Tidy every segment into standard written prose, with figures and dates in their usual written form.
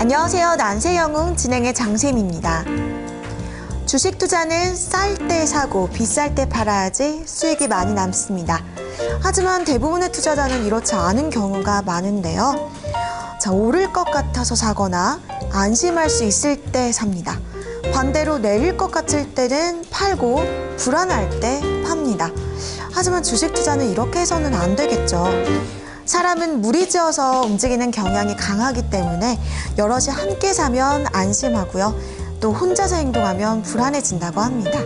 안녕하세요. 난세영웅 진행의 장샘입니다. 주식 투자는 쌀 때 사고 비쌀 때 팔아야지 수익이 많이 남습니다. 하지만 대부분의 투자자는 이렇지 않은 경우가 많은데요. 자, 오를 것 같아서 사거나 안심할 수 있을 때 삽니다. 반대로 내릴 것 같을 때는 팔고 불안할 때 팝니다. 하지만 주식 투자는 이렇게 해서는 안 되겠죠. 사람은 무리지어서 움직이는 경향이 강하기 때문에 여럿이 함께 사면 안심하고요. 또 혼자서 행동하면 불안해진다고 합니다.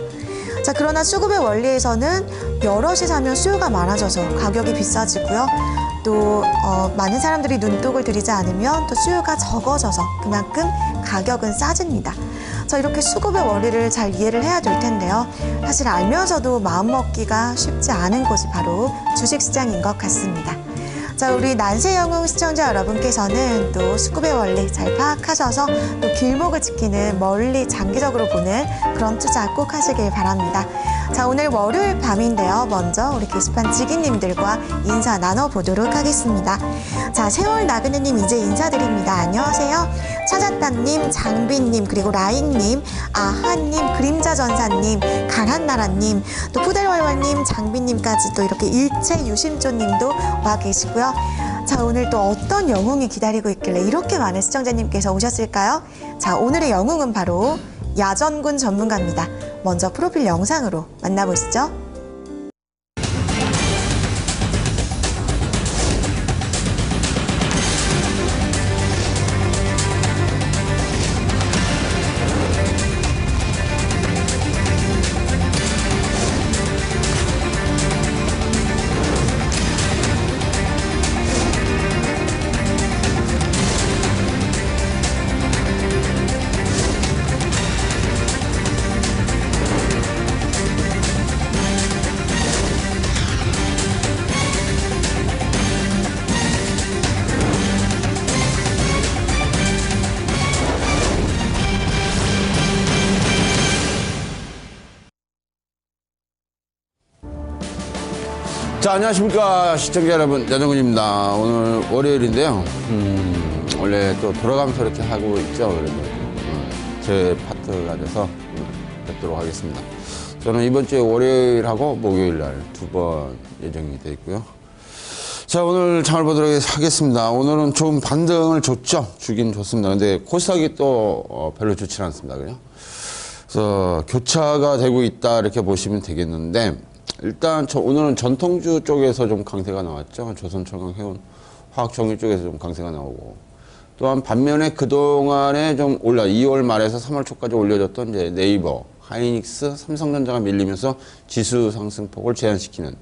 자, 그러나 수급의 원리에서는 여럿이 사면 수요가 많아져서 가격이 비싸지고요. 또 많은 사람들이 눈독을 들이지 않으면 또 수요가 적어져서 그만큼 가격은 싸집니다. 자, 이렇게 수급의 원리를 잘 이해를 해야 될 텐데요. 사실 알면서도 마음먹기가 쉽지 않은 곳이 바로 주식시장인 것 같습니다. 자, 우리 난세영웅 시청자 여러분께서는 또 수급의 원리 잘 파악하셔서 또 길목을 지키는 멀리 장기적으로 보는 그런 투자 꼭 하시길 바랍니다. 자, 오늘 월요일 밤인데요. 먼저 우리 게시판 지기님들과 인사 나눠보도록 하겠습니다. 자, 세월 나그네님 이제 인사드립니다. 안녕하세요. 찾았다님, 장빈님, 그리고 라인님, 아하님, 그림자전사님, 강한나라님, 또 푸델월월님, 장빈님까지 또 이렇게 일체유심조님도 와 계시고요. 자, 오늘 또 어떤 영웅이 기다리고 있길래 이렇게 많은 시청자님께서 오셨을까요? 자, 오늘의 영웅은 바로 야전군 전문가입니다. 먼저 프로필 영상으로 만나보시죠. 자, 안녕하십니까 시청자 여러분, 야전군입니다. 오늘 월요일인데요. 원래 또 돌아가면서 이렇게 하고 있죠. 그래서 제 파트가 돼서 뵙도록 하겠습니다. 저는 이번 주에 월요일하고 목요일날 2번 예정이 되어 있고요. 자, 오늘 장을 보도록 하겠습니다. 오늘은 좀 반등을 줬죠. 주긴 줬습니다. 근데 코스닥이 또 별로 좋지 않습니다. 그래서 교차가 되고 있다 이렇게 보시면 되겠는데, 일단 오늘은 전통주 쪽에서 좀 강세가 나왔죠. 조선철강, 해운, 화학정유 쪽에서 좀 강세가 나오고, 또한 반면에 그동안에 좀 2월 말에서 3월 초까지 올려졌던 이제 네이버, 하이닉스, 삼성전자가 밀리면서 지수 상승폭을 제한시키는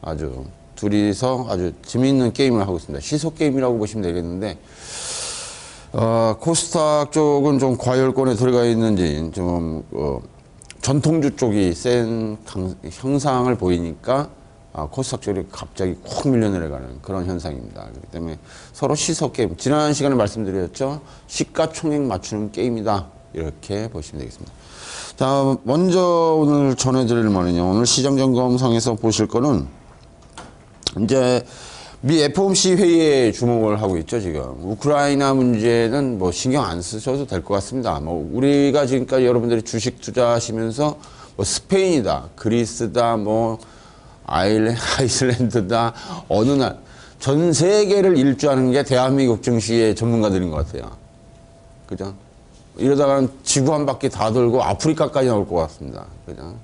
아주 둘이서 아주 재미있는 게임을 하고 있습니다. 시속 게임이라고 보시면 되겠는데, 코스닥 쪽은 좀 과열권에 들어가 있는지 좀 전통주 쪽이 센 형상을 보이니까 코스닥 쪽이 갑자기 콕 밀려 내려가는 그런 현상입니다. 그렇기 때문에 서로 시속 게임, 지난 시간에 말씀드렸죠. 시가총액 맞추는 게임이다, 이렇게 보시면 되겠습니다. 자, 먼저 오늘 전해드릴 말은요, 오늘 시장점검상에서 보실 거는 이제 미 FOMC 회의에 주목을 하고 있죠. 지금 우크라이나 문제는 뭐 신경 안 쓰셔도 될 것 같습니다. 뭐 우리가 지금까지 여러분들이 주식 투자하시면서 뭐 스페인이다, 그리스다, 뭐 아이슬란드다, 어느 날 전 세계를 일주하는 게 대한민국 증시의 전문가들인 것 같아요. 그죠? 이러다가는 지구 한 바퀴 다 돌고 아프리카까지 나올 것 같습니다. 그죠?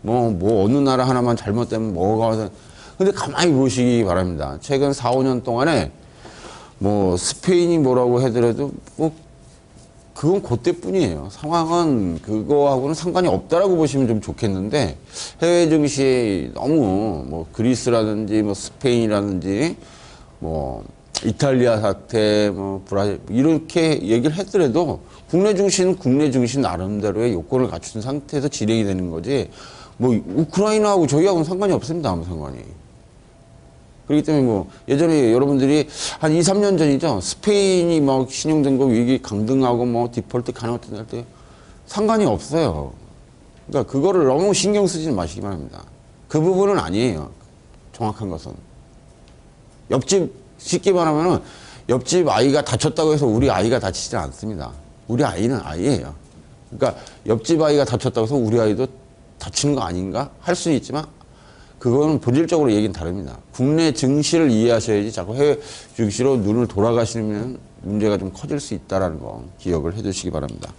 뭐 어느 나라 하나만 잘못되면 뭐가. 근데 가만히 보시기 바랍니다. 최근 4, 5년 동안에 뭐 스페인이 뭐라고 하더라도 뭐 그건 그때뿐이에요. 상황은 그거하고는 상관이 없다라고 보시면 좀 좋겠는데, 해외 증시에 너무 뭐 그리스라든지 뭐 스페인이라든지 뭐 이탈리아 사태, 뭐 브라질 이렇게 얘기를 했더라도 국내 증시는 국내 증시 나름대로의 요건을 갖춘 상태에서 진행이 되는 거지, 뭐 우크라이나하고 저희하고는 상관이 없습니다. 아무 상관이. 그렇기 때문에 뭐 예전에 여러분들이 한 2, 3년 전이죠. 스페인이 막 신용등급 위기 강등하고 뭐 디폴트 가능하다 할 때 상관이 없어요. 그러니까 그거를 너무 신경 쓰지는 마시기 바랍니다. 그 부분은 아니에요. 정확한 것은. 옆집 쉽게 말하면은 옆집 아이가 다쳤다고 해서 우리 아이가 다치지 않습니다. 우리 아이는 아이예요. 그러니까 옆집 아이가 다쳤다고 해서 우리 아이도 다치는 거 아닌가? 할 수는 있지만 그거는 본질적으로 얘기는 다릅니다. 국내 증시를 이해하셔야지 자꾸 해외 증시로 눈을 돌아가시면 문제가 좀 커질 수 있다는 거 기억을 해 두시기 바랍니다.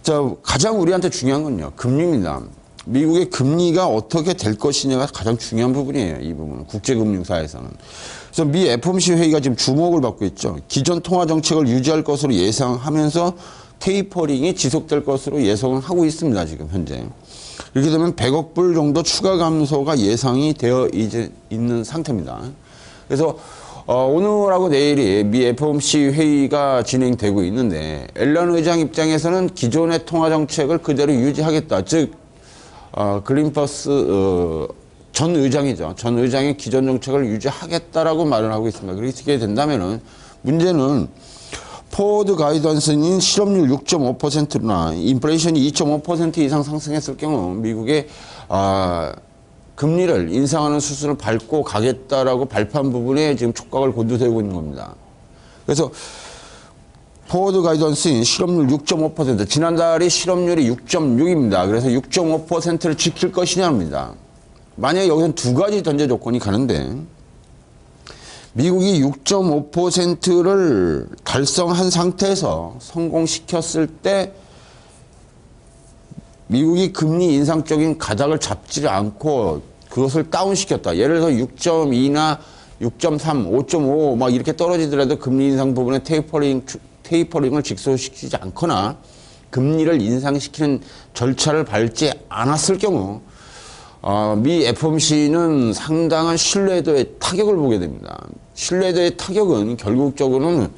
자, 가장 우리한테 중요한 건요. 금리입니다. 미국의 금리가 어떻게 될 것이냐가 가장 중요한 부분이에요. 이 부분은 국제금융사에서는. 그래서 미 FOMC 회의가 지금 주목을 받고 있죠. 기존 통화 정책을 유지할 것으로 예상하면서 테이퍼링이 지속될 것으로 예상을 하고 있습니다. 지금 현재. 이렇게 되면 100억 불 정도 추가 감소가 예상이 되어 이제 있는 상태입니다. 그래서 오늘하고 내일이 미 FOMC 회의가 진행되고 있는데 앨런 의장 입장에서는 기존의 통화 정책을 그대로 유지하겠다. 즉 글린퍼스 전 의장이죠. 전 의장의 기존 정책을 유지하겠다라고 말을 하고 있습니다. 그렇게 된다면은 문제는 포워드 가이던스인 실업률 6.5%나 인플레이션이 2.5% 이상 상승했을 경우 미국의 금리를 인상하는 수순을 밟고 가겠다라고 발표한 부분에 지금 촉각을 곤두세우고 있는 겁니다. 그래서 포워드 가이던스인 실업률 6.5%, 지난달이 실업률이 6.6입니다. 그래서 6.5%를 지킬 것이냐입니다. 만약에 여기서 두 가지 전제 조건이 가는데 미국이 6.5%를 달성한 상태에서 성공시켰을 때 미국이 금리 인상 쪽인 가닥을 잡지 않고 그것을 다운시켰다. 예를 들어서 6.2나 6.3, 5.5 막 이렇게 떨어지더라도 금리 인상 부분에 테이퍼링을 직소시키지 않거나 금리를 인상시키는 절차를 밟지 않았을 경우 미 FOMC는 상당한 신뢰도의 타격을 보게 됩니다. 신뢰도의 타격은 결국적으로는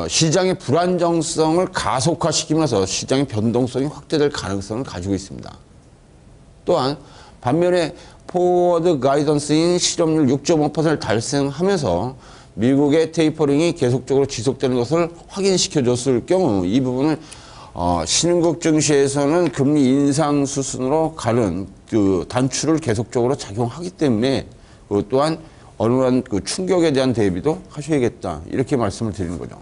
시장의 불안정성을 가속화시키면서 시장의 변동성이 확대될 가능성을 가지고 있습니다. 또한 반면에 포워드 가이던스인 실업률 6.5%를 달성하면서 미국의 테이퍼링이 계속적으로 지속되는 것을 확인시켜줬을 경우 이 부분은 신흥국 증시에서는 금리 인상 수순으로 가는 그 단추를 계속적으로 작용하기 때문에 또한 어느 그 충격에 대한 대비도 하셔야겠다. 이렇게 말씀을 드리는 거죠.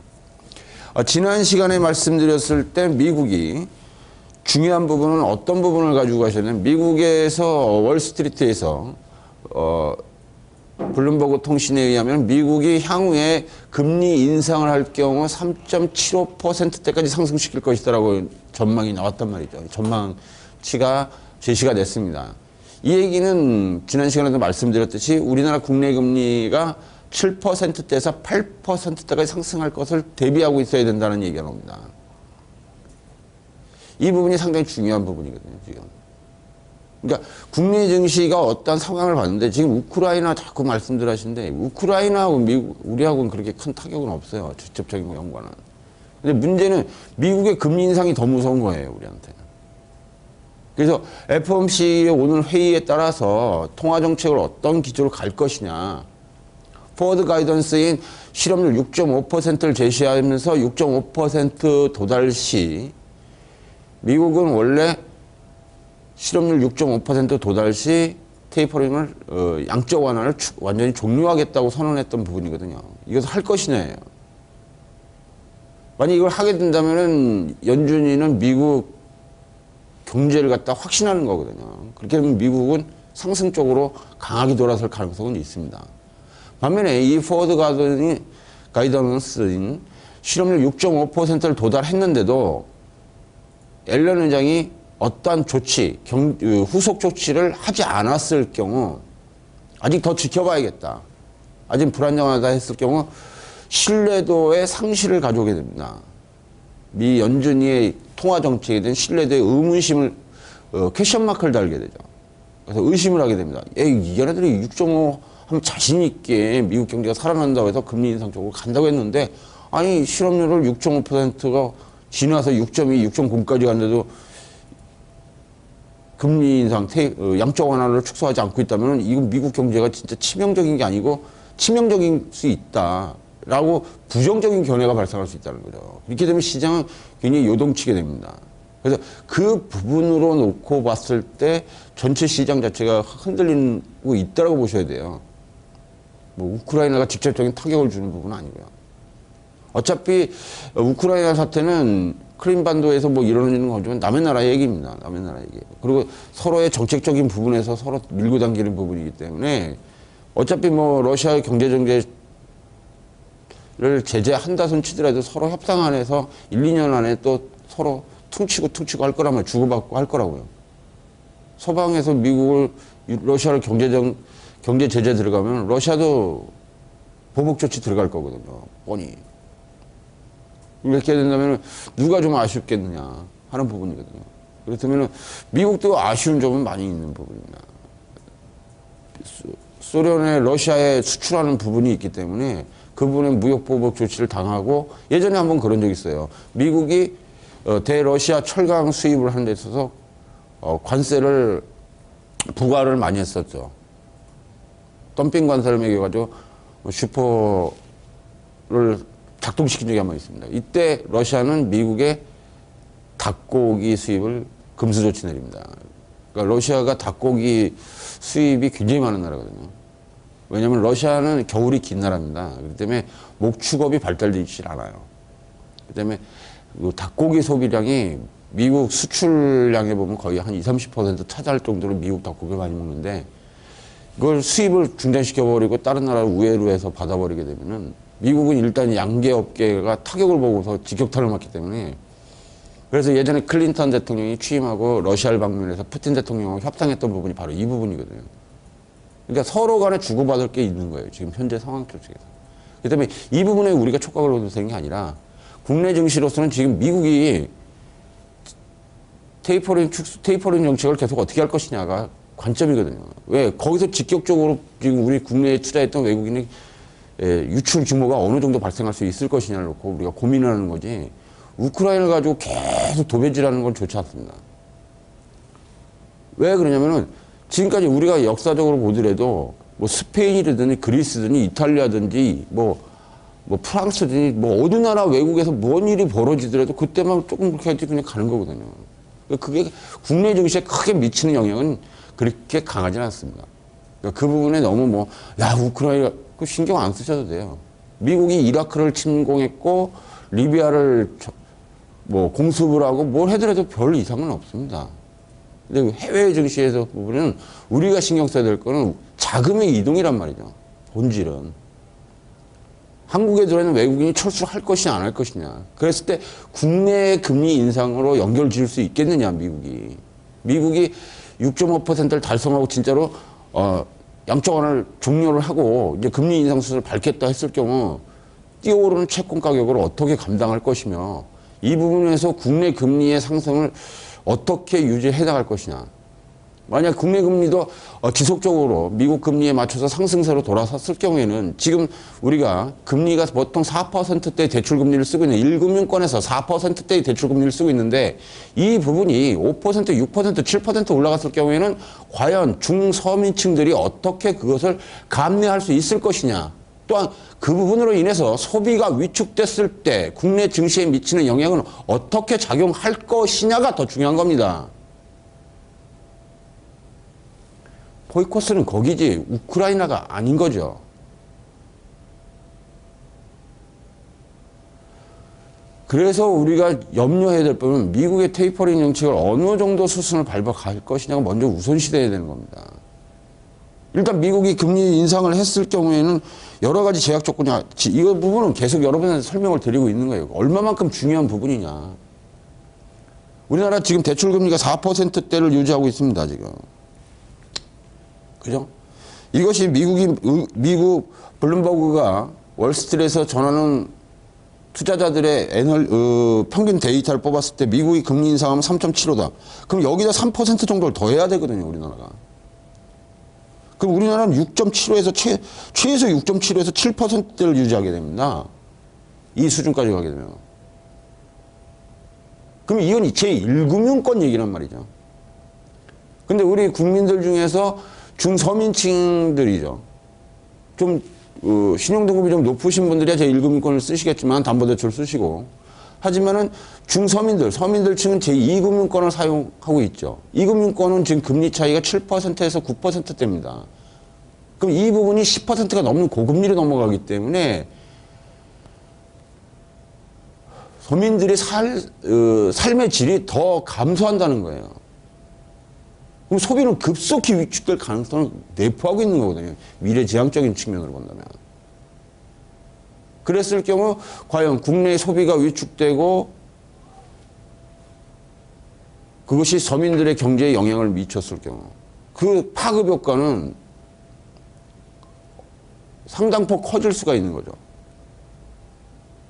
지난 시간에 말씀드렸을 때 미국이 중요한 부분은 어떤 부분을 가지고 가셨냐면 미국에서 월스트리트에서 블룸버그 통신에 의하면 미국이 향후에 금리 인상을 할 경우 3.75%대까지 상승시킬 것이다라고 전망이 나왔단 말이죠. 전망치가 제시가 됐습니다. 이 얘기는 지난 시간에도 말씀드렸듯이 우리나라 국내 금리가 7%대에서 8%대까지 상승할 것을 대비하고 있어야 된다는 얘기가 나옵니다. 이 부분이 상당히 중요한 부분이거든요, 지금. 그러니까 국내 증시가 어떤 상황을 봤는데 지금 우크라이나 자꾸 말씀들 하시는데 우크라이나하고 미국, 우리하고는 그렇게 큰 타격은 없어요. 직접적인 연관은. 근데 문제는 미국의 금리 인상이 더 무서운 거예요, 우리한테. 그래서 FOMC의 오늘 회의에 따라서 통화정책을 어떤 기조로 갈 것이냐. 포워드 가이던스인 실업률 6.5%를 제시하면서 6.5% 도달 시 미국은 원래 실업률 6.5% 도달 시 테이퍼링을 양적 완화를 완전히 종료하겠다고 선언했던 부분이거든요. 이것을 할 것이냐예요. 만약 이걸 하게 된다면은 연준이는 미국 경제를 갖다 확신하는 거거든요. 그렇게 되면 미국은 상승 쪽으로 강하게 돌아설 가능성은 있습니다. 반면에 이 포워드 가이던스인 실업률 6.5%를 도달했는데도 앨런 의장이 어떠한 조치, 후속 조치를 하지 않았을 경우 아직 더 지켜봐야겠다. 아직 불안정하다 했을 경우 신뢰도의 상실을 가져오게 됩니다. 미 연준이의 통화 정책에 대한 신뢰도의 의문심을 퀘션 마크를 달게 되죠. 그래서 의심을 하게 됩니다. 얘네들이 6.5 하면 자신 있게 미국 경제가 살아난다고 해서 금리 인상 쪽으로 간다고 했는데 아니 실업률을 6.5%가 지나서 6.2, 6.0까지 갔는데도 금리 인상, 양적 완화를 축소하지 않고 있다면 이건 미국 경제가 진짜 치명적인 게 아니고 치명적인 수 있다라고 부정적인 견해가 발생할 수 있다는 거죠. 이렇게 되면 시장은 굉장히 요동치게 됩니다. 그래서 그 부분으로 놓고 봤을 때 전체 시장 자체가 흔들리고 있다고 보셔야 돼요. 뭐 우크라이나가 직접적인 타격을 주는 부분은 아니고요. 어차피 우크라이나 사태는 크림반도에서 뭐 일어나는 거지만 남의 나라 얘기입니다. 남의 나라 얘기. 그리고 서로의 정책적인 부분에서 서로 밀고 당기는 부분이기 때문에 어차피 뭐 러시아의 경제 정제를 제재한다 손 치더라도 서로 협상 안에서 1, 2년 안에 또 서로 퉁치고 할 거라면 주고받고 할 거라고요. 서방에서 미국을 러시아를 경제 제재 들어가면 러시아도 보복 조치 들어갈 거거든요. 뻔히. 이렇게 된다면 누가 좀 아쉽겠느냐 하는 부분이거든요. 그렇다면 미국도 아쉬운 점은 많이 있는 부분입니다. 소련에 러시아에 수출하는 부분이 있기 때문에 그 부분에 무역 보복 조치를 당하고 예전에 한번 그런 적이 있어요. 미국이 대러시아 철강 수입을 하는 데 있어서 관세를 부과를 많이 했었죠. 덤핑 관세를 매겨가지고 슈퍼를 작동시킨 적이 한 번 있습니다. 이때 러시아는 미국의 닭고기 수입을 금수 조치 내립니다. 그러니까 러시아가 닭고기 수입이 굉장히 많은 나라거든요. 왜냐하면 러시아는 겨울이 긴 나라입니다. 그렇기 때문에 목축업이 발달되어 있질 않아요. 그렇기 때문에 닭고기 소비량이 미국 수출량에 보면 거의 한 20, 30% 차지할 정도로 미국 닭고기를 많이 먹는데 그걸 수입을 중단시켜버리고 다른 나라를 우회로 해서 받아버리게 되면은 미국은 일단 양계업계가 타격을 보고서 직격탄을 맞기 때문에 그래서 예전에 클린턴 대통령이 취임하고 러시아를 방문해서 푸틴 대통령하고 협상했던 부분이 바로 이 부분이거든요. 그러니까 서로 간에 주고받을 게 있는 거예요. 지금 현재 상황 쪽에서. 그렇기 때문에 이 부분에 우리가 촉각을 얻어야 되는 게 아니라 국내 증시로서는 지금 미국이 테이퍼링 정책을 계속 어떻게 할 것이냐가 관점이거든요. 왜? 거기서 직격적으로 지금 우리 국내에 투자했던 외국인이 유출 규모가 어느 정도 발생할 수 있을 것이냐를 놓고 우리가 고민을 하는 거지 우크라이나를 가지고 계속 도배질하는 건 좋지 않습니다. 왜 그러냐면은 지금까지 우리가 역사적으로 보더라도 뭐 스페인이든지 그리스든지 이탈리아든지 뭐 프랑스든지 뭐 어느 나라 외국에서 뭔 일이 벌어지더라도 그때만 조금 그렇게 하지 그냥 가는 거거든요. 그게 국내 증시에 크게 미치는 영향은 그렇게 강하지는 않습니다. 그러니까 그 부분에 너무 우크라이나 그 신경 안 쓰셔도 돼요. 미국이 이라크를 침공했고 리비아를 공습을 하고 뭘 해더라도 별 이상은 없습니다. 근데 해외 증시에서 부분은 우리가 신경 써야 될 거는 자금의 이동이란 말이죠. 본질은. 한국에 들어있는 외국인이 철수를 할 것이냐 안 할 것이냐. 그랬을 때 국내 금리 인상으로 연결 지을 수 있겠느냐 미국이. 미국이 6.5%를 달성하고 진짜로 양적 완화를 종료를 하고 이제 금리 인상 수준을 밟겠다 했을 경우 뛰어오르는 채권 가격을 어떻게 감당할 것이며 이 부분에서 국내 금리의 상승을 어떻게 유지해 나갈 것이냐. 만약 국내 금리도 지속적으로 미국 금리에 맞춰서 상승세로 돌아섰을 경우에는 지금 우리가 금리가 보통 4%대 대출 금리를 쓰고 있는 1금융권에서 4%대의 대출 금리를 쓰고 있는데 이 부분이 5%, 6%, 7% 올라갔을 경우에는 과연 중서민층들이 어떻게 그것을 감내할 수 있을 것이냐. 또한 그 부분으로 인해서 소비가 위축됐을 때 국내 증시에 미치는 영향은 어떻게 작용할 것이냐가 더 중요한 겁니다. 보이콧은 거기지 우크라이나가 아닌 거죠. 그래서 우리가 염려해야 될 부분은 미국의 테이퍼링 정책을 어느 정도 수순을 밟아갈 것이냐가 먼저 우선시돼야 되는 겁니다. 일단 미국이 금리 인상을 했을 경우에는 여러 가지 제약 조건이 이 부분은 계속 여러분한테 설명을 드리고 있는 거예요. 얼마만큼 중요한 부분이냐. 우리나라 지금 대출 금리가 4%대를 유지하고 있습니다. 지금. 그죠? 이것이 미국 블룸버그가 월스트리트에서 전하는 투자자들의 평균 데이터를 뽑았을 때 미국이 금리 인상하면 3.75다. 그럼 여기다 3% 정도를 더 해야 되거든요, 우리나라가. 그럼 우리나라는 6.75에서 최소 6.75에서 7%대를 유지하게 됩니다. 이 수준까지 가게 되면. 그럼 이건 제1금융권 얘기란 말이죠. 근데 우리 국민들 중에서 중서민층들이죠. 좀 신용등급이 좀 높으신 분들이야 제1금융권을 쓰시겠지만 담보대출 쓰시고 하지만은 서민들층은 제2금융권을 사용하고 있죠. 2금융권은 지금 금리 차이가 7%에서 9%대입니다. 그럼 이 부분이 10%가 넘는 고금리로 넘어가기 때문에 서민들의 삶의 질이 더 감소한다는 거예요. 그럼 소비는 급속히 위축될 가능성을 내포하고 있는 거거든요. 미래지향적인 측면으로 본다면. 그랬을 경우 과연 국내 소비가 위축되고 그것이 서민들의 경제에 영향을 미쳤을 경우 그 파급 효과는 상당폭 커질 수가 있는 거죠.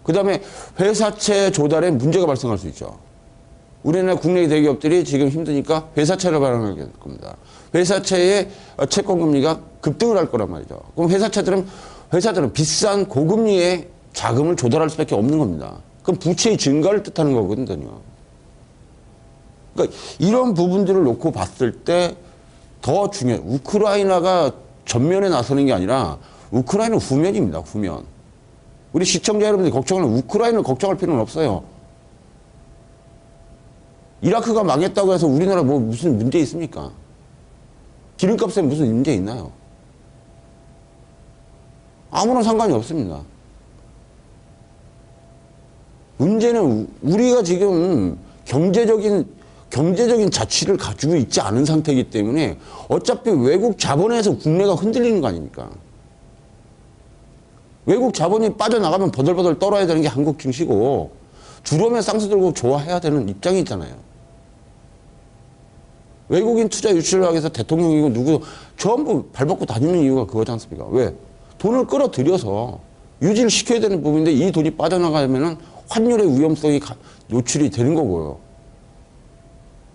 그 다음에 회사채 조달에 문제가 발생할 수 있죠. 우리나라 국내 대기업들이 지금 힘드니까 회사채를 발행하게 될 겁니다. 회사채의 채권금리가 급등을 할 거란 말이죠. 그럼 회사들은 비싼 고금리의 자금을 조달할 수밖에 없는 겁니다. 그럼 부채의 증가를 뜻하는 거거든요. 그러니까 이런 부분들을 놓고 봤을 때 더 중요해요. 우크라이나가 전면에 나서는 게 아니라 우크라이나는 후면입니다. 후면. 우리 시청자 여러분들이 걱정하는 우크라이나를 걱정할 필요는 없어요. 이라크가 망했다고 해서 우리나라 뭐 무슨 문제 있습니까? 기름값에 무슨 문제 있나요? 아무런 상관이 없습니다. 문제는 우리가 지금 경제적인 자치를 가지고 있지 않은 상태이기 때문에 어차피 외국 자본에서 국내가 흔들리는 거 아닙니까? 외국 자본이 빠져나가면 버들버들 떨어야 되는 게 한국 증시고 주로면 쌍수 들고 좋아해야 되는 입장이잖아요. 외국인 투자 유치를 하기 위해서 대통령이고 누구 전부 발벗고 다니는 이유가 그거지 않습니까? 왜? 돈을 끌어들여서 유지를 시켜야 되는 부분인데 이 돈이 빠져나가면은 환율의 위험성이 노출이 되는 거고요.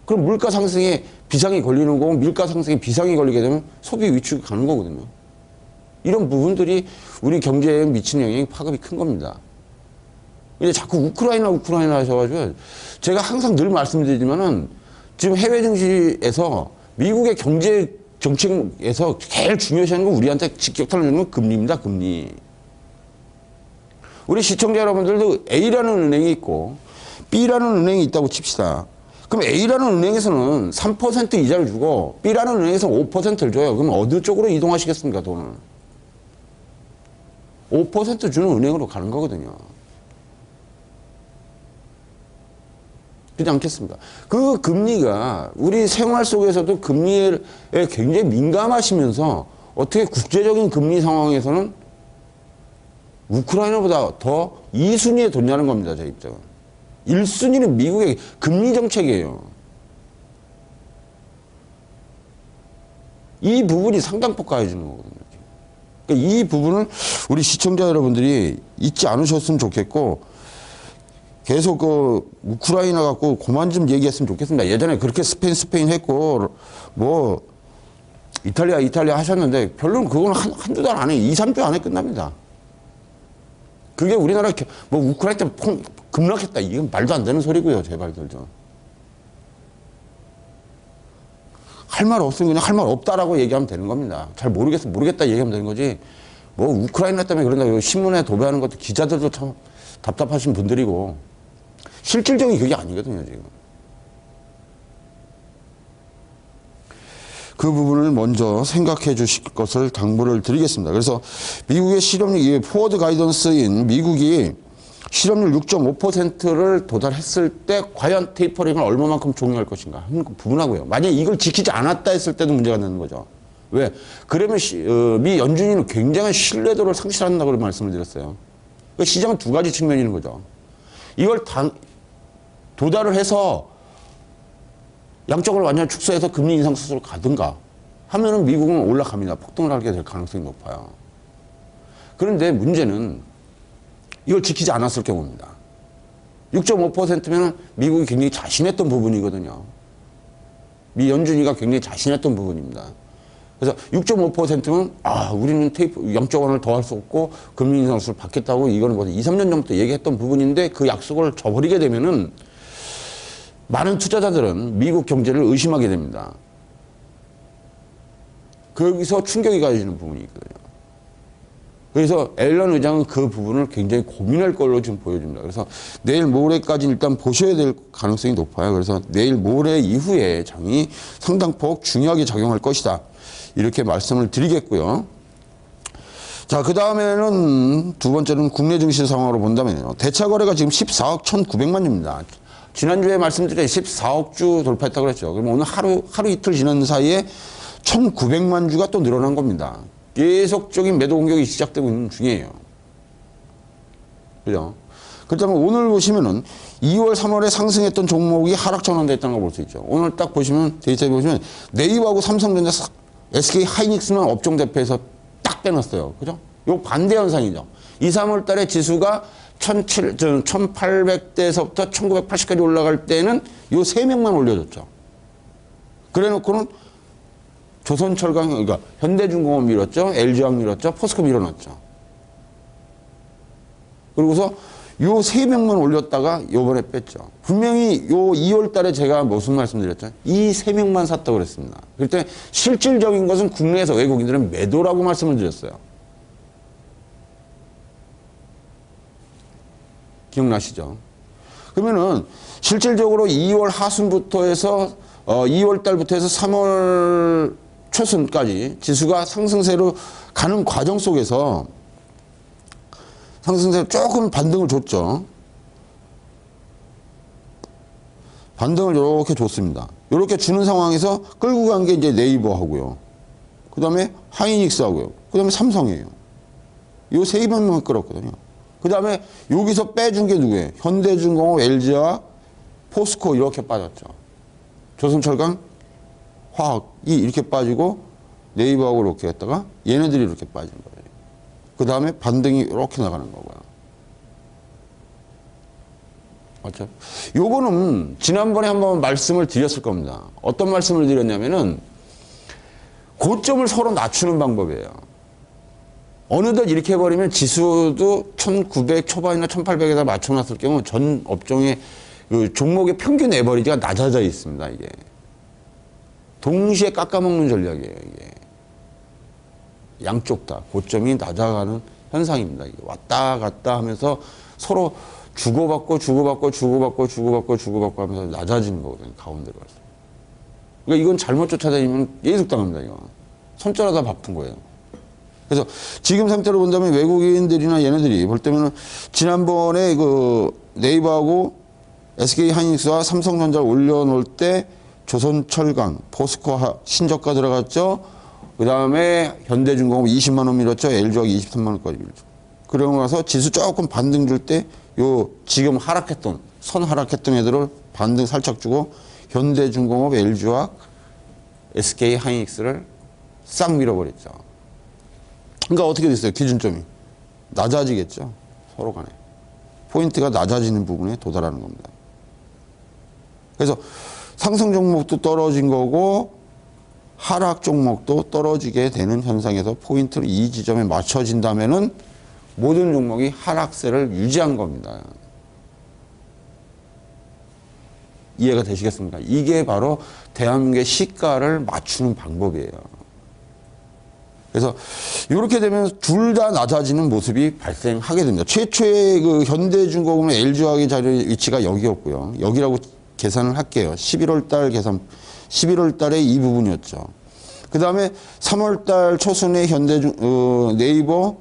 그럼 물가 상승에 비상이 걸리는 거고 밀가 상승에 비상이 걸리게 되면 소비 위축이 가는 거거든요. 이런 부분들이 우리 경제에 미치는 영향이 파급이 큰 겁니다. 근데 자꾸 우크라이나 하셔가지고 제가 항상 늘 말씀드리지만은 지금 해외 증시에서 미국의 경제 정책에서 제일 중요시하는 건 우리한테 직격탄을 주는 건 금리입니다. 금리. 우리 시청자 여러분들도 A라는 은행이 있고 B라는 은행이 있다고 칩시다. 그럼 A라는 은행에서는 3% 이자를 주고 B라는 은행에서는 5%를 줘요. 그럼 어느 쪽으로 이동하시겠습니까, 돈을? 5% 주는 은행으로 가는 거거든요. 그렇지 않겠습니까? 그 금리가 우리 생활 속에서도 금리에 굉장히 민감하시면서 어떻게 국제적인 금리 상황에서는 우크라이나보다 더 2순위에 뒀냐는 겁니다, 제 입장은. 1순위는 미국의 금리 정책이에요. 이 부분이 상당폭 가해지는 거거든요. 그러니까 이 부분을 우리 시청자 여러분들이 잊지 않으셨으면 좋겠고, 계속 그 우크라이나 갖고 그만 좀 얘기했으면 좋겠습니다. 예전에 그렇게 스페인 했고, 뭐, 이탈리아 하셨는데, 별로는 그건 한두 달 안에, 2, 3주 안에 끝납니다. 그게 우리나라 뭐 우크라이나 급락했다. 이건 말도 안 되는 소리고요. 제발들 좀. 할 말 없으면 그냥 할 말 없다라고 얘기하면 되는 겁니다. 잘 모르겠다 얘기하면 되는 거지. 뭐 우크라이나 때문에 그런다고 신문에 도배하는 것도 기자들도 참 답답하신 분들이고 실질적인 그게 아니거든요, 지금. 그 부분을 먼저 생각해 주실 것을 당부를 드리겠습니다. 그래서 미국의 실업률, 포워드 가이던스인 미국이 실업률 6.5%를 도달했을 때 과연 테이퍼링을 얼마만큼 종료할 것인가 하는 부분하고요. 만약에 이걸 지키지 않았다 했을 때도 문제가 되는 거죠. 왜? 그러면 미 연준위는 굉장한 신뢰도를 상실한다고 말씀을 드렸어요. 그러니까 시장은 두 가지 측면이 있는 거죠. 이걸 도달을 해서 양쪽을 완전히 축소해서 금리 인상 수순으로 가든가 하면은 미국은 올라갑니다. 폭등을 하게 될 가능성이 높아요. 그런데 문제는 이걸 지키지 않았을 경우입니다. 6.5%면 미국이 굉장히 자신했던 부분이거든요. 미 연준위가 굉장히 자신했던 부분입니다. 그래서 6.5%면 우리는 테이프 0.1을 더 할 수 없고 금리 인상 수를 받겠다고 이거는 뭐 2, 3년 전부터 얘기했던 부분인데 그 약속을 저버리게 되면은 많은 투자자들은 미국 경제를 의심하게 됩니다. 거기서 충격이 가해지는 부분이 있거든요. 그래서 앨런 의장은 그 부분을 굉장히 고민할 걸로 지금 보여집니다. 그래서 내일 모레까지 일단 보셔야 될 가능성이 높아요. 그래서 내일 모레 이후에 장이 상당폭 중요하게 작용할 것이다. 이렇게 말씀을 드리겠고요. 자, 그 다음에는 두 번째는 국내 증시 상황으로 본다면요. 대차 거래가 지금 14억 1,900만 주입니다. 지난주에 말씀드린 14억 주 돌파했다고 그랬죠. 그럼 오늘 하루 이틀 지난 사이에 1,900만 주가 또 늘어난 겁니다. 계속적인 매도 공격이 시작되고 있는 중이에요. 그죠? 그렇다면 오늘 보시면은 2월, 3월에 상승했던 종목이 하락 전환됐다는 걸 볼 수 있죠. 오늘 딱 보시면 데이터에 보시면 네이버하고 삼성전자, SK 하이닉스만 업종 대표에서 딱 빼놨어요. 그죠? 요 반대 현상이죠. 2, 3월 달에 지수가 1800대에서부터 1980까지 올라갈 때는 요 세 명만 올려줬죠. 그래 놓고는 조선철강, 그러니까 현대중공업 밀었죠. LG화학 밀었죠. 포스코 밀어놨죠. 그러고서 요 세 명만 올렸다가 요번에 뺐죠. 분명히 요 2월 달에 제가 무슨 말씀드렸죠? 이 세 명만 샀다고 그랬습니다. 그때 실질적인 것은 국내에서 외국인들은 매도라고 말씀을 드렸어요. 기억나시죠? 그러면은 실질적으로 2월 하순부터 해서 2월 달부터 해서 3월 초순까지 지수가 상승세로 가는 과정 속에서 상승세로 조금 반등을 줬죠. 반등을 이렇게 줬습니다. 이렇게 주는 상황에서 끌고 간 게 이제 네이버하고요. 그 다음에 하이닉스하고요. 그 다음에 삼성이에요. 이 세 개만 끌었거든요. 그 다음에 여기서 빼준 게 누구예요? 현대중공업, LG와 포스코 이렇게 빠졌죠. 조선철강, 화학이 이렇게 빠지고 네이버하고 이렇게 했다가 얘네들이 이렇게 빠진 거예요. 그 다음에 반등이 이렇게 나가는 거고요. 맞죠? 요거는 지난번에 한번 말씀을 드렸을 겁니다. 어떤 말씀을 드렸냐면은 고점을 서로 낮추는 방법이에요. 어느덧 이렇게 해버리면 지수도 1900 초반이나 1800에다 맞춰놨을 경우 전 업종의 그 종목의 평균 에버리지가 낮아져 있습니다, 이게. 동시에 깎아먹는 전략이에요, 이게. 양쪽 다 고점이 낮아가는 현상입니다. 이게 왔다 갔다 하면서 서로 주고받고 하면서 낮아지는 거거든요. 가운데로 가서. 그러니까 이건 잘못 쫓아다니면 계속 당합니다. 이거. 손절하다 바쁜 거예요. 그래서 지금 상태로 본다면 외국인들이나 얘네들이 볼 때면은 지난번에 그 네이버하고 SK 하이닉스와 삼성전자를 올려놓을 때 조선철강, 포스코 신저가 들어갔죠. 그 다음에 현대중공업 20만 원 밀었죠. LG화학 23만 원까지 밀죠. 그러고 나서 지수 조금 반등 줄 때 요 지금 하락했던 선 하락했던 애들을 반등 살짝 주고 현대중공업, LG화학, SK 하이닉스를 싹 밀어버렸죠. 그러니까 어떻게 됐어요? 기준점이 낮아지겠죠. 서로 간에 포인트가 낮아지는 부분에 도달하는 겁니다. 그래서 상승 종목도 떨어진 거고 하락 종목도 떨어지게 되는 현상에서 포인트를 이 지점에 맞춰진다면은 모든 종목이 하락세를 유지한 겁니다. 이해가 되시겠습니까? 이게 바로 대한민국의 시가를 맞추는 방법이에요. 그래서 이렇게 되면 둘 다 낮아지는 모습이 발생하게 됩니다. 최초의 그 현대중공업의 LG화학의 자리 위치가 여기였고요. 여기라고 계산을 할게요. 11월 달 계산, 11월 달에 이 부분이었죠. 그 다음에 3월 달 초순에 네이버,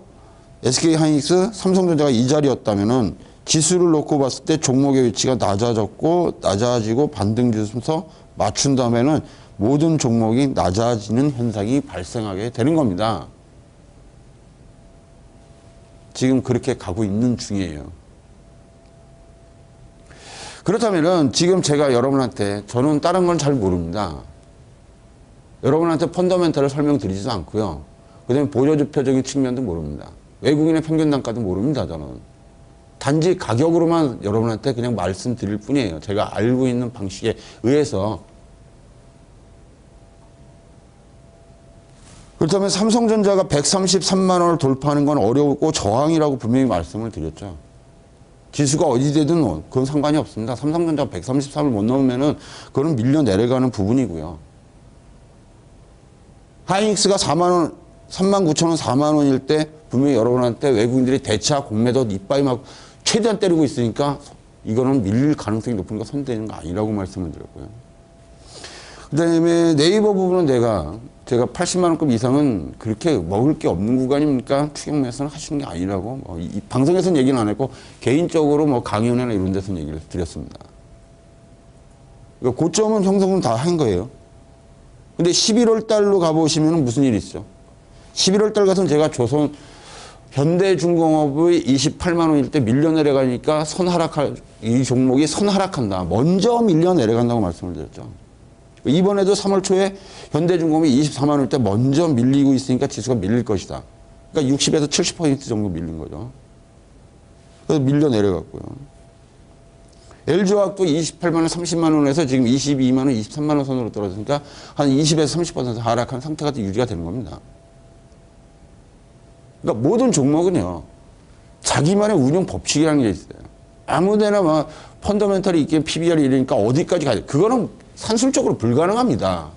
SK 하이닉스, 삼성전자가 이 자리였다면은 지수를 놓고 봤을 때 종목의 위치가 낮아지고 반등 주면서 맞춘다면은 모든 종목이 낮아지는 현상이 발생하게 되는 겁니다. 지금 그렇게 가고 있는 중이에요. 그렇다면은 지금 제가 여러분한테 저는 다른 건 잘 모릅니다. 여러분한테 펀더멘탈을 설명드리지도 않고요. 그 다음에 보조지표적인 측면도 모릅니다. 외국인의 평균 단가도 모릅니다, 저는. 단지 가격으로만 여러분한테 그냥 말씀드릴 뿐이에요. 제가 알고 있는 방식에 의해서. 그렇다면 삼성전자가 133만 원을 돌파하는 건 어려웠고 저항이라고 분명히 말씀을 드렸죠. 지수가 어디 되든 그건 상관이 없습니다. 삼성전자가 133을 못 넘으면은 그건 밀려 내려가는 부분이고요. 하이닉스가 39,000원, 4만 원일 때 분명히 여러분한테 외국인들이 대차 공매도 이빠이 막 최대한 때리고 있으니까 이거는 밀릴 가능성이 높으니까 손대는 거 아니라고 말씀을 드렸고요. 그다음에 네이버 부분은 제가 80만 원급 이상은 그렇게 먹을 게 없는 구간이니까 추경에서는 하시는 게 아니라고 이 방송에서는 얘기는 안 했고 개인적으로 뭐 강연회나 이런 데서 얘기를 드렸습니다. 그러니까 고점은 형성은 다 한 거예요. 근데 11월 달로 가보시면 무슨 일이 있죠? 11월 달 가서는 제가 현대중공업의 28만 원일 때 밀려 내려가니까 이 종목이 선하락한다. 먼저 밀려 내려간다고 말씀을 드렸죠. 이번에도 3월 초에 현대중공업이 24만 원일 때 먼저 밀리고 있으니까 지수가 밀릴 것이다. 그러니까 60에서 70% 정도 밀린 거죠. 그래서 밀려 내려갔고요. LG화학도 28만 원, 30만 원에서 지금 22만 원, 23만 원 선으로 떨어지니까 한 20에서 30% 하락한 상태가 유지가 되는 겁니다. 그러니까 모든 종목은요, 자기만의 운용 법칙이라는 게 있어요. 아무 데나 막 펀더멘털이 있게 PBR이 이러니까 어디까지 가야 돼. 그거는 산술적으로 불가능합니다.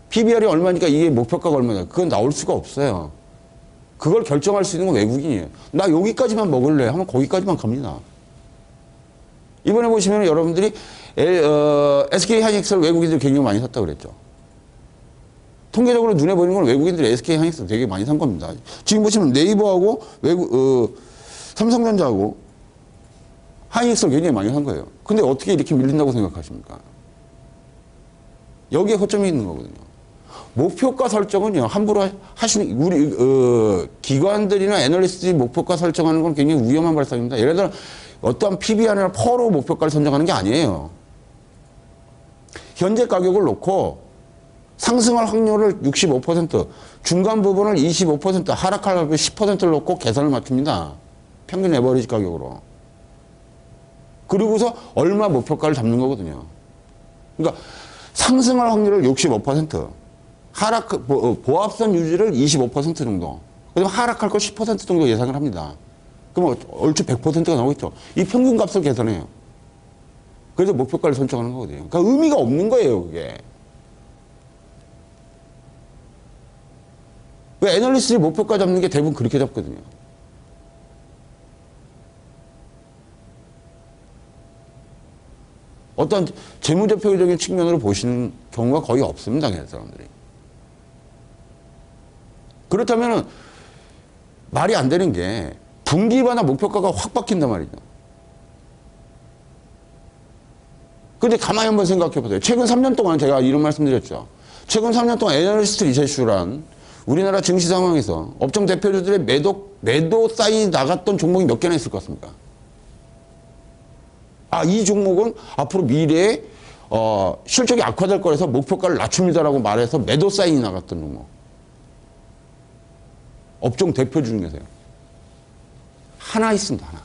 PBR이 얼마니까 이게 목표가가 얼마냐. 그건 나올 수가 없어요. 그걸 결정할 수 있는 건 외국인이에요. 나 여기까지만 먹을래 하면 거기까지만 갑니다. 이번에 보시면 여러분들이 SK하이닉스를 외국인들 굉장히 많이 샀다고 그랬죠. 통계적으로 눈에 보이는 건 외국인들이 SK하이닉스 되게 많이 산 겁니다. 지금 보시면 네이버하고 삼성전자하고 하이닉스를 굉장히 많이 산 거예요. 근데 어떻게 이렇게 밀린다고 생각하십니까? 여기에 허점이 있는 거거든요. 목표가 설정은요, 함부로 하시는, 우리, 기관들이나 애널리스트들이 목표가 설정하는 건 굉장히 위험한 발상입니다. 예를 들어, 어떠한 PBR이나 퍼로 목표가를 선정하는 게 아니에요. 현재 가격을 놓고 상승할 확률을 65%, 중간 부분을 25%, 하락할 확률 10%를 놓고 계산을 맞춥니다. 평균 에버리지 가격으로. 그리고서 얼마 목표가를 잡는 거거든요. 그러니까 상승할 확률을 65%, 보합선 유지를 25% 정도, 그다음에 하락할 거 10% 정도 예상을 합니다. 그럼 얼추 100%가 나오겠죠. 이 평균 값을 계산해요. 그래서 목표가를 선정하는 거거든요. 그러니까 의미가 없는 거예요, 그게. 왜 애널리스트들이 목표가 잡는 게 대부분 그렇게 잡거든요. 어떤 재무제표적인 측면으로 보시는 경우가 거의 없습니다, 그냥 사람들이. 그렇다면 말이 안 되는 게 분기마다 목표가가 확 바뀐단 말이죠. 근데 가만히 한번 생각해 보세요. 최근 3년 동안 제가 이런 말씀 드렸죠. 최근 3년 동안 애널리스트 리셋슈란 우리나라 증시 상황에서 업종 대표주들의 매도 사인이 나갔던 종목이 몇 개나 있을 것 같습니까? 이 종목은 앞으로 미래에 실적이 악화될 거라서 목표가를 낮춥니다라고 말해서 매도 사인이 나갔던 종목. 업종 대표주 중에서요. 하나 있습니다, 하나.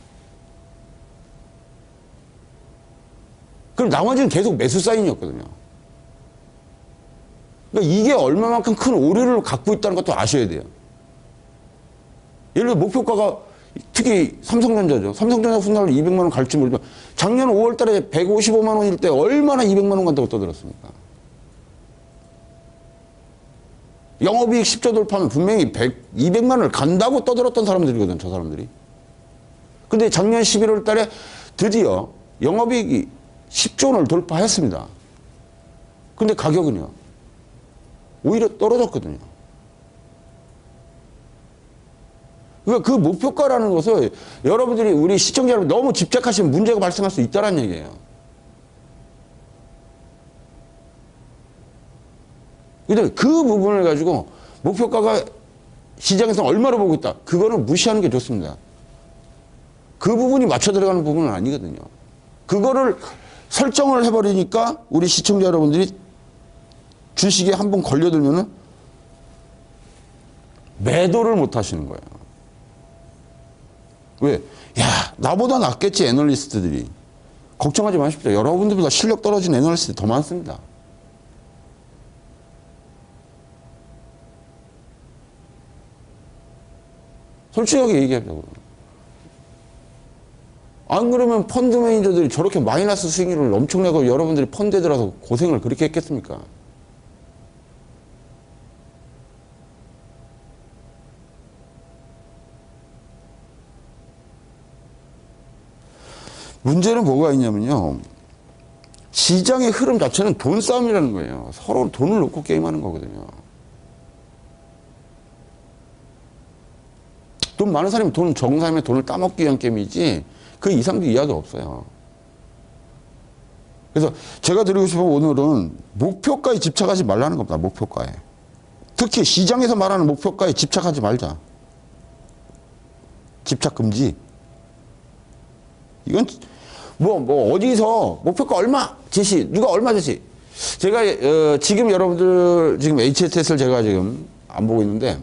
그럼 나머지는 계속 매수 사인이었거든요. 그러니까 이게 얼마만큼 큰 오류를 갖고 있다는 것도 아셔야 돼요. 예를 들어 목표가가 특히 삼성전자죠. 삼성전자 훗날 200만 원 갈지 모르지만 작년 5월 달에 155만 원일 때 얼마나 200만 원 간다고 떠들었습니까? 영업이익 10조 돌파하면 분명히 200만 원을 간다고 떠들었던 사람들이거든, 저 사람들이. 근데 작년 11월 달에 드디어 영업이익이 10조 원을 돌파했습니다. 근데 가격은요, 오히려 떨어졌거든요. 그러니까 그 목표가라는 것을 여러분들이 우리 시청자 여러분 너무 집착하시면 문제가 발생할 수 있다는 얘기예요. 근데 그 부분을 가지고 목표가가 시장에서 얼마로 보고 있다. 그거는 무시하는 게 좋습니다. 그 부분이 맞춰 들어가는 부분은 아니거든요. 그거를 설정을 해버리니까 우리 시청자 여러분들이 주식에 한번 걸려들면은 매도를 못 하시는 거예요. 왜? 야, 나보다 낫겠지, 애널리스트들이. 걱정하지 마십시오. 여러분들보다 실력 떨어진 애널리스트 더 많습니다. 솔직하게 얘기하자고요. 안 그러면 펀드 매니저들이 저렇게 마이너스 수익률을 엄청 내고 여러분들이 펀드에 들어서 고생을 그렇게 했겠습니까? 문제는 뭐가 있냐면요. 시장의 흐름 자체는 돈 싸움이라는 거예요. 서로 돈을 놓고 게임하는 거거든요. 돈 많은 사람이 돈 적은 사람의 돈을 따먹기 위한 게임이지 그 이상도 이하도 없어요. 그래서 제가 드리고 싶은 오늘은 목표가에 집착하지 말라는 겁니다. 목표가에. 특히 시장에서 말하는 목표가에 집착하지 말자. 집착 금지. 이건 뭐 어디서 목표가 얼마 제시, 누가 얼마 제시. 제가 지금 여러분들 지금 HSS를 제가 지금 안 보고 있는데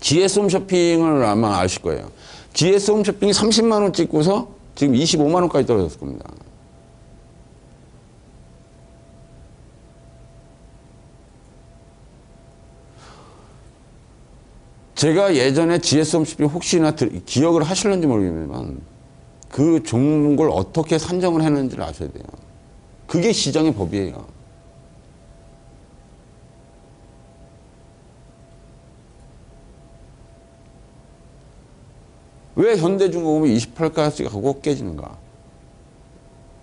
GS 홈쇼핑을 아마 아실 거예요. GS 홈쇼핑이 30만 원 찍고서 지금 25만 원까지 떨어졌을 겁니다. 제가 예전에 GS 홈쇼핑 혹시나 기억을 하실는지 모르겠지만 그 종목을 어떻게 산정을 했는지를 아셔야 돼요. 그게 시장의 법이에요. 왜 현대중공업이 28가지 가고 깨지는가?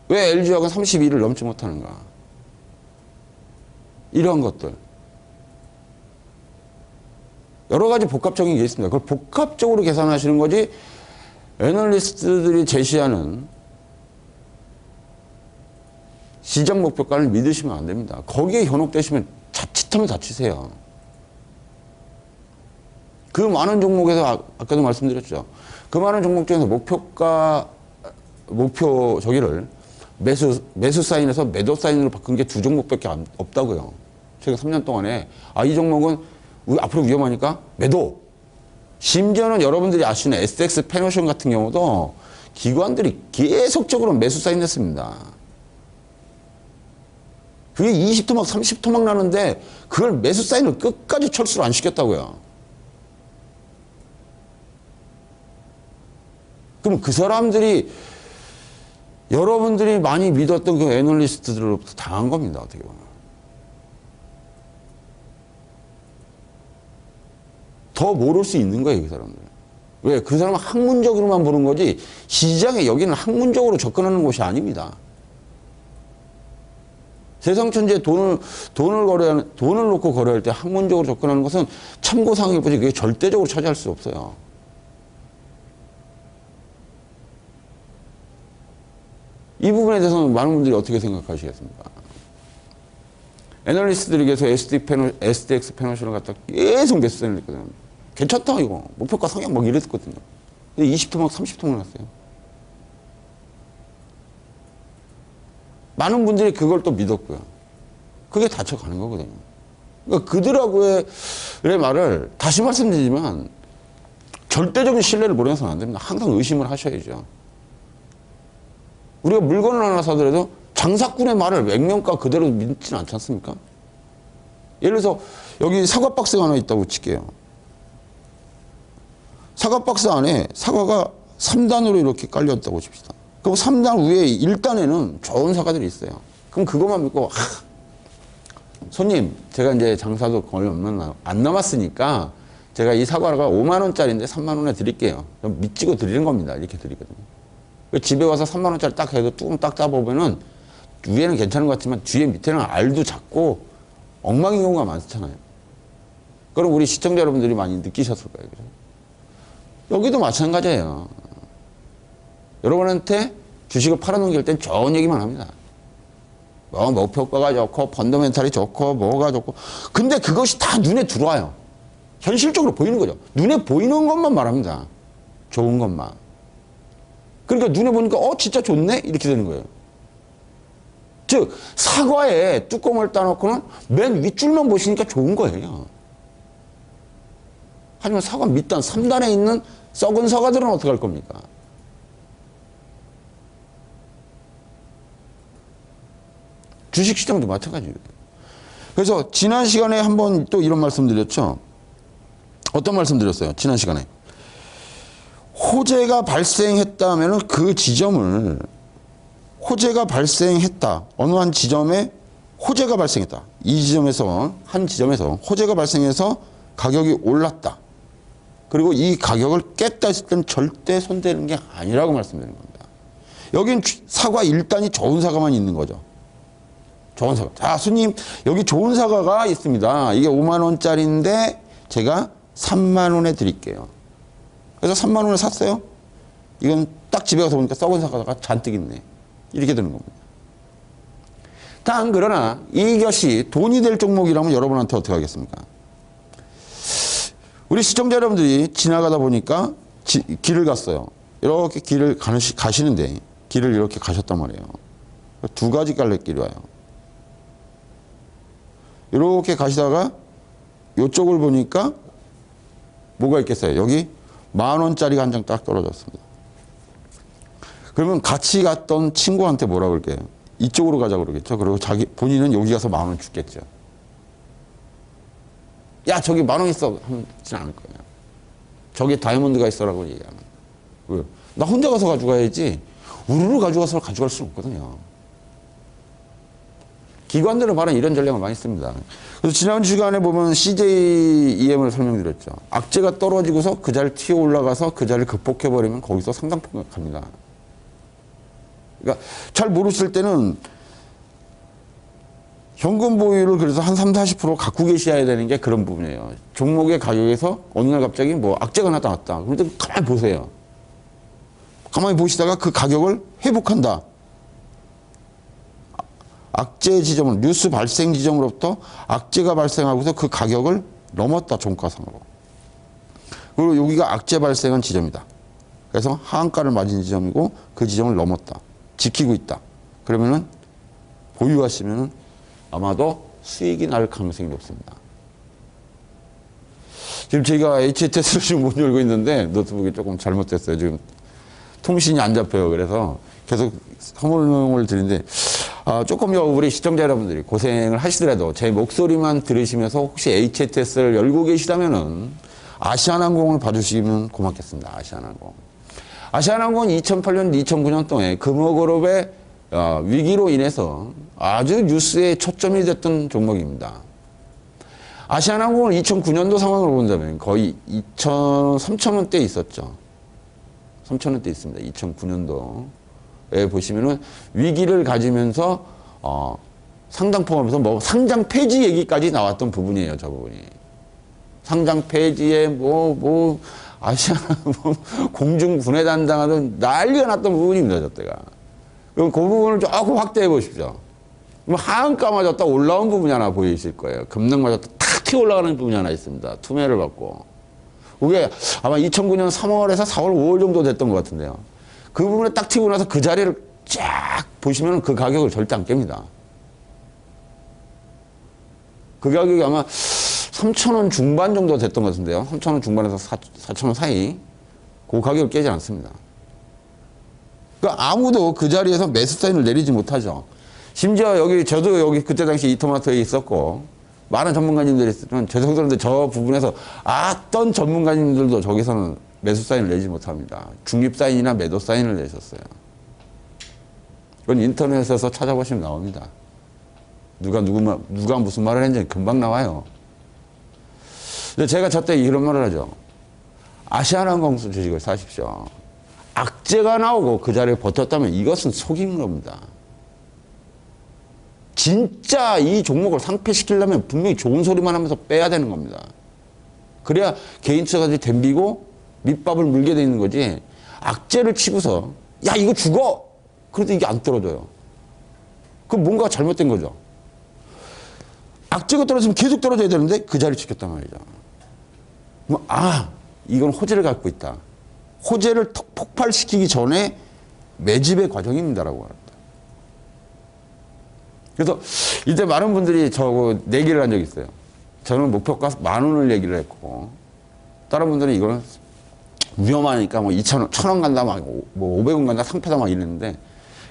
왜 LG화학은 32를 넘지 못하는가? 이런 것들. 여러 가지 복합적인 게 있습니다. 그걸 복합적으로 계산하시는 거지 애널리스트들이 제시하는 시장 목표가를 믿으시면 안 됩니다. 거기에 현혹되시면 자칫하면 다치세요. 그 많은 종목에서 아까도 말씀드렸죠. 그 많은 종목 중에서 목표 저기를 매수 사인에서 매도 사인으로 바꾼 게 2종목밖에 없다고요. 최근 3년 동안에 이 종목은 앞으로 위험하니까 매도. 심지어는 여러분들이 아시는 SX 페노션 같은 경우도 기관들이 계속적으로 매수 사인했습니다. 그게 20토막 30토막 나는데 그걸 매수 사인을 끝까지 철수를 안 시켰다고요. 그럼 그 사람들이 여러분들이 많이 믿었던 그 애널리스트들로부터 당한 겁니다. 어떻게 보면. 더 모를 수 있는 거예요, 그 사람들. 왜? 그 사람은 학문적으로만 보는 거지 시장에 여기는 학문적으로 접근하는 곳이 아닙니다. 세상 천지에 돈을 놓고 거래할 때 학문적으로 접근하는 것은 참고사항일 뿐이지 그게 절대적으로 차지할 수 없어요. 이 부분에 대해서는 많은 분들이 어떻게 생각하시겠습니까? 애널리스트들이 계속 SDX 페노션을 갖다 계속 매수세를 냈거든요. 괜찮다, 이거. 목표가 상향 막 이랬거든요. 근데 20토막, 30토막 났어요. 많은 분들이 그걸 또 믿었고요. 그게 다쳐가는 거거든요. 그러니까 그들하고의 말을 다시 말씀드리지만 절대적인 신뢰를 몰아서는 안 됩니다. 항상 의심을 하셔야죠. 우리가 물건을 하나 사더라도 장사꾼의 말을 액면가 그대로 믿지는 않지 않습니까? 예를 들어서 여기 사과 박스가 하나 있다고 칠게요. 사과 박스 안에 사과가 3단으로 이렇게 깔려있다고 칩시다. 그럼 3단 위에 1단에는 좋은 사과들이 있어요. 그럼 그것만 믿고 손님 제가 이제 장사도 거의 안 남았으니까 제가 이 사과가 5만 원짜리인데 3만 원에 드릴게요. 믿지고 드리는 겁니다. 이렇게 드리거든요. 집에 와서 3만 원짜리 딱 해도 뚜껑 딱 잡아보면은 위에는 괜찮은 것 같지만 뒤에 밑에는 알도 작고 엉망인 경우가 많잖아요. 그럼 우리 시청자 여러분들이 많이 느끼셨을 거예요. 그죠? 여기도 마찬가지예요. 여러분한테 주식을 팔아넘길 땐 좋은 얘기만 합니다. 뭐 목표가가 좋고 펀더멘탈이 좋고 뭐가 좋고 근데 그것이 다 눈에 들어와요. 현실적으로 보이는 거죠. 눈에 보이는 것만 말합니다. 좋은 것만. 그러니까 눈에 보니까 진짜 좋네? 이렇게 되는 거예요. 즉 사과에 뚜껑을 따놓고는 맨 윗줄만 보시니까 좋은 거예요. 하지만 사과 밑단 3단에 있는 썩은 사과들은 어떻게 할 겁니까? 주식시장도 마찬가지예요. 그래서 지난 시간에 한번 또 이런 말씀 드렸죠. 어떤 말씀 드렸어요? 지난 시간에. 호재가 발생했다면 그 지점을 호재가 발생했다. 어느 한 지점에 호재가 발생했다. 이 지점에서 한 지점에서 호재가 발생해서 가격이 올랐다. 그리고 이 가격을 깼다 했을 때는 절대 손대는 게 아니라고 말씀드리는 겁니다. 여긴 사과 1단이 좋은 사과만 있는 거죠. 좋은 사과. 자, 손님, 여기 좋은 사과가 있습니다. 이게 5만 원짜리인데 제가 3만 원에 드릴게요. 그래서 3만 원을 샀어요. 이건 딱 집에 가서 보니까 썩은 사과가 잔뜩 있네. 이렇게 되는 겁니다. 단, 그러나 이것이 돈이 될 종목이라면 여러분한테 어떻게 하겠습니까? 우리 시청자 여러분들이 지나가다 보니까 길을 갔어요. 이렇게 길을 가시는데 길을 이렇게 가셨단 말이에요. 두 가지 갈래길이 와요. 이렇게 가시다가 이쪽을 보니까 뭐가 있겠어요? 여기 10,000원짜리가 한 장 딱 떨어졌습니다. 그러면 같이 갔던 친구한테 뭐라 그럴게요? 이쪽으로 가자 그러겠죠. 그리고 본인은 여기 가서 10,000원 주겠죠. 야, 저기 10,000원 있어. 하진 않을 거예요. 저기 다이아몬드가 있어라고 얘기하면. 왜? 나 혼자 가서 가져가야지. 우르르 가져가서 가져갈 수는 없거든요. 기관들은 바로 이런 전략을 많이 씁니다. 그래서 지난 시간에 보면 CJEM을 설명드렸죠. 악재가 떨어지고서 그 자리를 튀어 올라가서 그 자리를 극복해버리면 거기서 상당폭 갑니다. 그러니까 잘 모르실 때는 현금 보유를 그래서 한 30~40% 갖고 계셔야 되는 게 그런 부분이에요. 종목의 가격에서 어느 날 갑자기 뭐 악재가 나타났다. 그런데 가만히 보세요. 가만히 보시다가 그 가격을 회복한다. 악재 지점은 뉴스 발생 지점으로부터 악재가 발생하고서 그 가격을 넘었다. 종가상으로. 그리고 여기가 악재 발생한 지점이다. 그래서 하한가를 맞은 지점이고 그 지점을 넘었다. 지키고 있다. 그러면은 보유하시면은 아마도 수익이 날 가능성이 높습니다. 지금 제가 HTS를 지금 못 열고 있는데 노트북이 조금 잘못됐어요. 지금 통신이 안 잡혀요. 그래서 계속 설명을 드리는데 조금 우리 시청자 여러분들이 고생을 하시더라도 제 목소리만 들으시면서 혹시 HTS를 열고 계시다면은 아시아나항공을 봐주시면 고맙겠습니다. 아시아나항공. 아시아나항공은 2008년, 2009년 동안 금호그룹의 위기로 인해서 아주 뉴스의 초점이 됐던 종목입니다. 아시아나항공은 2009년도 상황으로 본다면 거의 3,000원대에 있었죠. 3,000원대 있습니다. 2009년도에 보시면은 위기를 가지면서 상당폭 하면서 뭐 상장 폐지 얘기까지 나왔던 부분이에요. 저 부분이. 상장 폐지에 아시아 공중 분해 단장하던 난리가 났던 부분입니다. 저 때가. 그럼 그 부분을 조금 확대해 보십시오. 하한가 맞았다 올라온 부분이 하나 보이실 거예요. 급락 맞았다 탁 튀어 올라가는 부분이 하나 있습니다. 투매를 받고. 그게 아마 2009년 3월에서 4월, 5월 정도 됐던 것 같은데요. 그 부분에 딱 튀고 나서 그 자리를 쫙 보시면 그 가격을 절대 안 깹니다. 그 가격이 아마 3,000원 중반 정도 됐던 것 같은데요. 3,000원 중반에서 4,000원 사이. 그 가격을 깨지 않습니다. 그러니까 아무도 그 자리에서 매수 사인을 내리지 못하죠. 심지어 저도 여기 그때 당시 이토마토에 있었고, 많은 전문가님들이 있었지만, 죄송스러운데 저 부분에서 어떤 전문가님들도 저기서는 매수 사인을 내지 못합니다. 중립 사인이나 매도 사인을 내셨어요. 그건 인터넷에서 찾아보시면 나옵니다. 누가 무슨 말을 했는지 금방 나와요. 근데 제가 저때 이런 말을 하죠. 아시아나항공 주식을 사십시오. 악재가 나오고 그 자리에 버텼다면 이것은 속인 겁니다. 진짜 이 종목을 상폐시키려면 분명히 좋은 소리만 하면서 빼야 되는 겁니다. 그래야 개인 투자자들이 덤비고 밑밥을 물게 되는 거지. 악재를 치고서 야 이거 죽어! 그래도 이게 안 떨어져요. 그럼 뭔가 잘못된 거죠. 악재가 떨어지면 계속 떨어져야 되는데 그 자리를 지켰단 말이죠. 이건 호재를 갖고 있다. 호재를 폭발시키기 전에 매집의 과정입니다라고 합니다. 그래서 이때 많은 분들이 저하고 내기를 한 적이 있어요. 저는 목표가 10,000원을 얘기를 했고, 다른 분들은 이거는 위험하니까 2,000원, 1,000원 간다, 500원 간다, 상패다 막 이랬는데,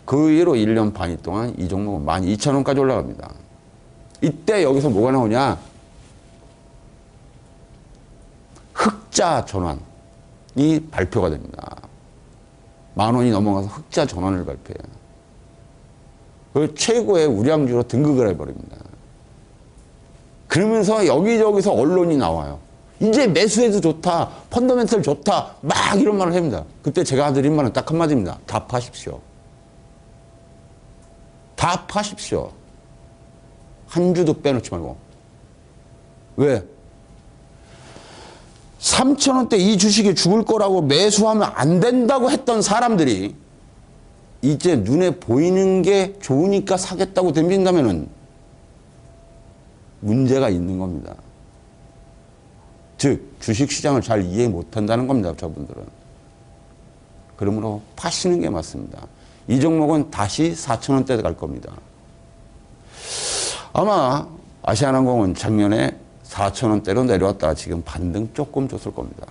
그 이후로 1년 반 동안 이 종목은 12,000원까지 올라갑니다. 이때 여기서 뭐가 나오냐? 흑자 전환이 발표가 됩니다. 10,000원이 넘어가서 흑자 전환을 발표해요. 그 최고의 우량주로 등극을 해버립니다. 그러면서 여기저기서 언론이 나와요. 이제 매수해도 좋다, 펀더멘털 좋다, 막 이런 말을 합니다. 그때 제가 드린 말은 딱 한마디입니다. 다 파십시오. 다 파십시오. 한 주도 빼놓지 말고. 왜? 3,000원대 이 주식이 죽을 거라고 매수하면 안 된다고 했던 사람들이 이제 눈에 보이는 게 좋으니까 사겠다고 덤빈다면은 문제가 있는 겁니다. 즉, 주식시장을 잘 이해 못한다는 겁니다, 저분들은. 그러므로 파시는 게 맞습니다. 이 종목은 다시 4,000원대 갈 겁니다. 아마 아시아나항공은 작년에 4,000원대로 내려왔다가 지금 반등 조금 줬을 겁니다.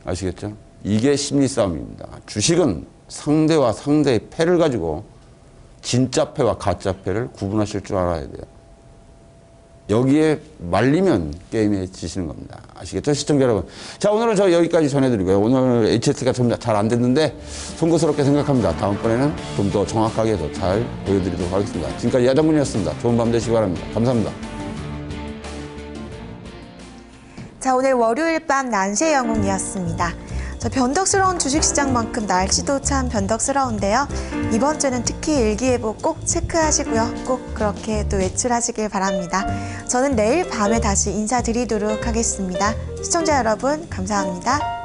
아시겠죠? 이게 심리 싸움입니다. 주식은 상대와 상대의 패를 가지고 진짜 패와 가짜 패를 구분하실 줄 알아야 돼요. 여기에 말리면 게임에 지시는 겁니다. 아시겠죠? 시청자 여러분. 자, 오늘은 저 여기까지 전해드리고요. 오늘 HS가 좀 잘 안 됐는데 송구스럽게 생각합니다. 다음번에는 좀 더 정확하게 더 잘 보여드리도록 하겠습니다. 지금까지 야장군이었습니다. 좋은 밤 되시기 바랍니다. 감사합니다. 자, 오늘 월요일 밤 난시의 영웅이었습니다. 저 변덕스러운 주식시장만큼 날씨도 참 변덕스러운데요. 이번 주는 특히 일기예보 꼭 체크하시고요. 꼭 그렇게 또 외출하시길 바랍니다. 저는 내일 밤에 다시 인사드리도록 하겠습니다. 시청자 여러분, 감사합니다.